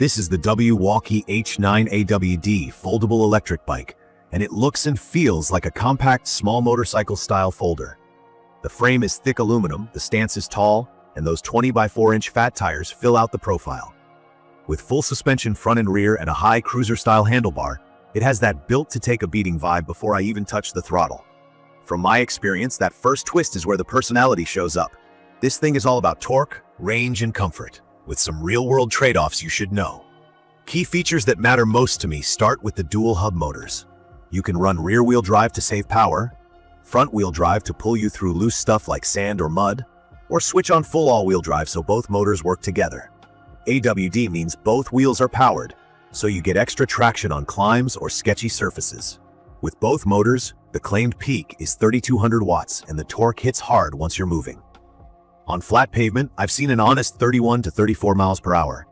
This is the Wallke H9AWD Foldable electric bike, and it looks and feels like a compact small motorcycle-style folder. The frame is thick aluminum, the stance is tall, and those 20x4-inch fat tires fill out the profile. With full suspension front and rear and a high cruiser-style handlebar, it has that built-to-take-a-beating vibe before I even touch the throttle. From my experience, that first twist is where the personality shows up. This thing is all about torque, range, and comfort, with some real-world trade-offs you should know. Key features that matter most to me start with the dual hub motors. You can run rear-wheel drive to save power, front-wheel drive to pull you through loose stuff like sand or mud, or switch on full all-wheel drive so both motors work together. AWD means both wheels are powered, so you get extra traction on climbs or sketchy surfaces. With both motors, the claimed peak is 3,200 watts and the torque hits hard once you're moving. On flat pavement, I've seen an honest 31 to 34 miles per hour.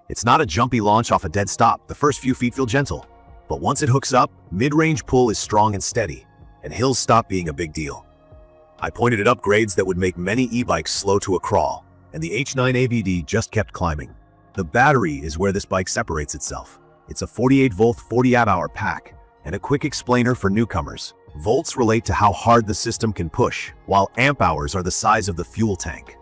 It's not a jumpy launch off a dead stop. The first few feet feel gentle, but once it hooks up, mid-range pull is strong and steady, and hills stop being a big deal. I pointed at upgrades that would make many e-bikes slow to a crawl, and the H9AWD just kept climbing. The battery is where this bike separates itself. It's a 48V 40Ah pack, and a quick explainer for newcomers. Volts relate to how hard the system can push, while amp hours are the size of the fuel tank.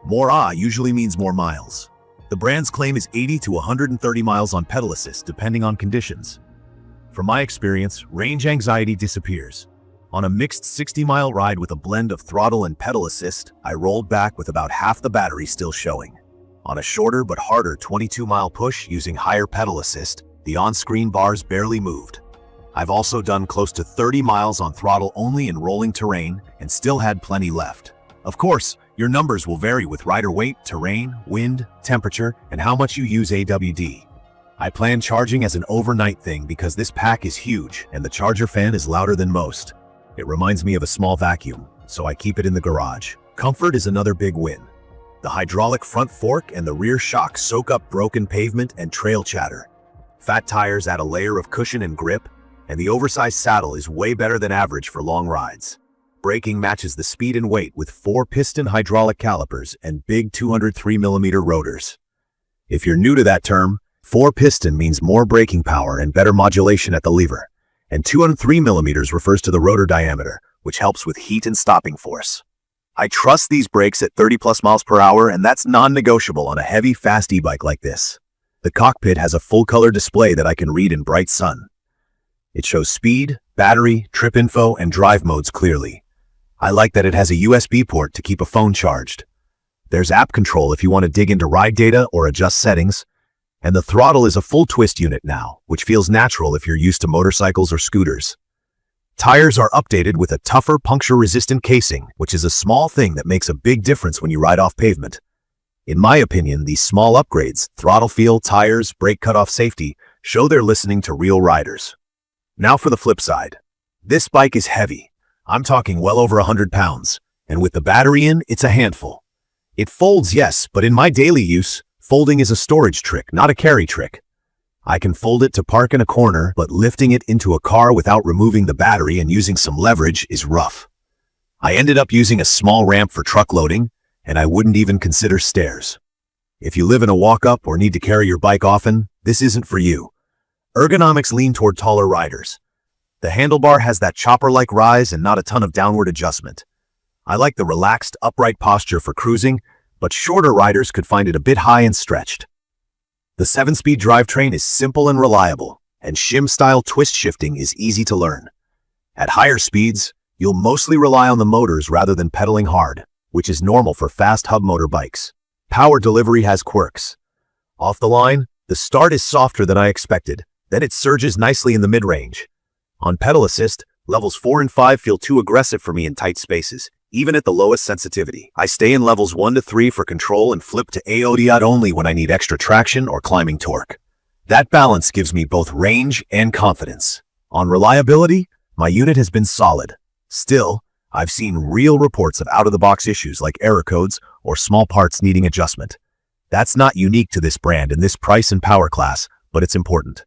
More Ah usually means more miles. The brand's claim is 80 to 130 miles on pedal assist, depending on conditions. From my experience, range anxiety disappears. On a mixed 60-mile ride with a blend of throttle and pedal assist, I rolled back with about half the battery still showing. On a shorter but harder 22-mile push using higher pedal assist, the on-screen bars barely moved. I've also done close to 30 miles on throttle only in rolling terrain and still had plenty left. Of course, your numbers will vary with rider weight, terrain, wind, temperature, and how much you use AWD. I plan charging as an overnight thing because this pack is huge and the charger fan is louder than most. It reminds me of a small vacuum, so I keep it in the garage. Comfort is another big win. The hydraulic front fork and the rear shock soak up broken pavement and trail chatter. Fat tires add a layer of cushion and grip, and the oversized saddle is way better than average for long rides. Braking matches the speed and weight with 4-piston hydraulic calipers and big 203mm rotors. If you're new to that term, 4-piston means more braking power and better modulation at the lever, and 203mm refers to the rotor diameter, which helps with heat and stopping force. I trust these brakes at 30+ miles per hour, and that's non-negotiable on a heavy, fast e-bike like this. The cockpit has a full-color display that I can read in bright sun. It shows speed, battery, trip info, and drive modes clearly. I like that it has a USB port to keep a phone charged. There's app control if you want to dig into ride data or adjust settings, and the throttle is a full twist unit now, which feels natural if you're used to motorcycles or scooters. Tires are updated with a tougher puncture-resistant casing, which is a small thing that makes a big difference when you ride off pavement. In my opinion, these small upgrades, throttle feel, tires, brake cutoff safety, show they're listening to real riders. Now for the flip side. This bike is heavy. I'm talking well over 100 pounds, and with the battery in, it's a handful. It folds, yes, but in my daily use, folding is a storage trick, not a carry trick. I can fold it to park in a corner, but lifting it into a car without removing the battery and using some leverage is rough. I ended up using a small ramp for truck loading, and I wouldn't even consider stairs. If you live in a walk-up or need to carry your bike often, this isn't for you. Ergonomics lean toward taller riders. The handlebar has that chopper-like rise and not a ton of downward adjustment. I like the relaxed, upright posture for cruising, but shorter riders could find it a bit high and stretched. The 7-speed drivetrain is simple and reliable, and shim-style twist shifting is easy to learn. At higher speeds, you'll mostly rely on the motors rather than pedaling hard, which is normal for fast hub motor bikes. Power delivery has quirks. Off the line, the start is softer than I expected, then it surges nicely in the mid-range. On pedal assist, levels 4 and 5 feel too aggressive for me in tight spaces, even at the lowest sensitivity. I stay in levels 1 to 3 for control and flip to AOD only when I need extra traction or climbing torque. That balance gives me both range and confidence. On reliability, my unit has been solid. Still, I've seen real reports of out-of-the-box issues like error codes or small parts needing adjustment. That's not unique to this brand in this price and power class, but it's important.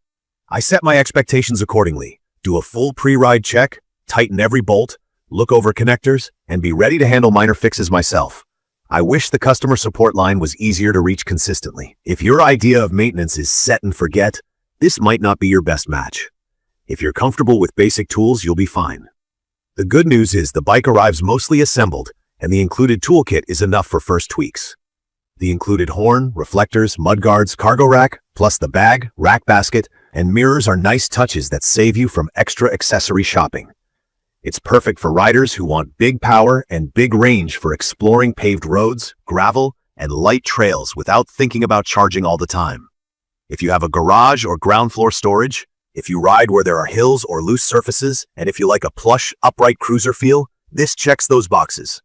I set my expectations accordingly, do a full pre-ride check, tighten every bolt, look over connectors, and be ready to handle minor fixes myself. I wish the customer support line was easier to reach consistently. If your idea of maintenance is set and forget, this might not be your best match. If you're comfortable with basic tools, you'll be fine. The good news is the bike arrives mostly assembled, and the included toolkit is enough for first tweaks. The included horn, reflectors, mudguards, cargo rack, plus the bag, rack basket, and mirrors are nice touches that save you from extra accessory shopping. It's perfect for riders who want big power and big range for exploring paved roads, gravel, and light trails without thinking about charging all the time. If you have a garage or ground floor storage, if you ride where there are hills or loose surfaces, and if you like a plush, upright cruiser feel, this checks those boxes.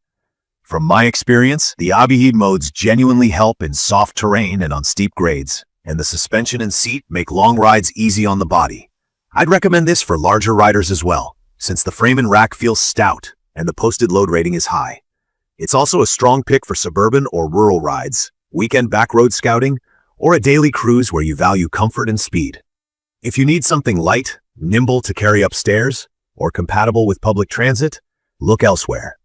From my experience, the AWD modes genuinely help in soft terrain and on steep grades, and the suspension and seat make long rides easy on the body. I'd recommend this for larger riders as well, since the frame and rack feels stout and the posted load rating is high. It's also a strong pick for suburban or rural rides, weekend backroad scouting, or a daily cruise where you value comfort and speed. If you need something light, nimble to carry upstairs, or compatible with public transit, look elsewhere.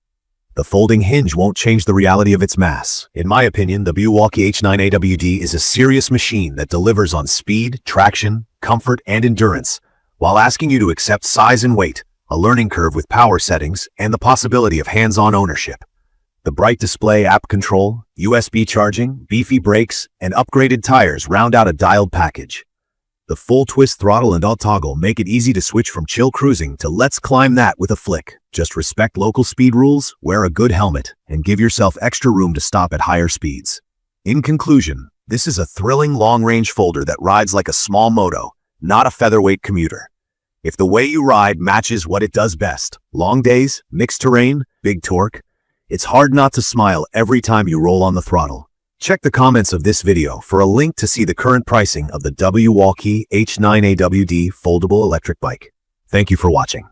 The folding hinge won't change the reality of its mass. In my opinion, the Wallke H9AWD is a serious machine that delivers on speed, traction, comfort, and endurance, while asking you to accept size and weight, a learning curve with power settings, and the possibility of hands-on ownership. The bright display app control, USB charging, beefy brakes, and upgraded tires round out a dialed package. The full twist throttle and toggle make it easy to switch from chill cruising to let's climb that with a flick. Just respect local speed rules, wear a good helmet, and give yourself extra room to stop at higher speeds. In conclusion, this is a thrilling long-range folder that rides like a small moto, not a featherweight commuter. If the way you ride matches what it does best, long days, mixed terrain, big torque, it's hard not to smile every time you roll on the throttle. Check the comments of this video for a link to see the current pricing of the Wallke H9AWD Foldable electric bike. Thank you for watching.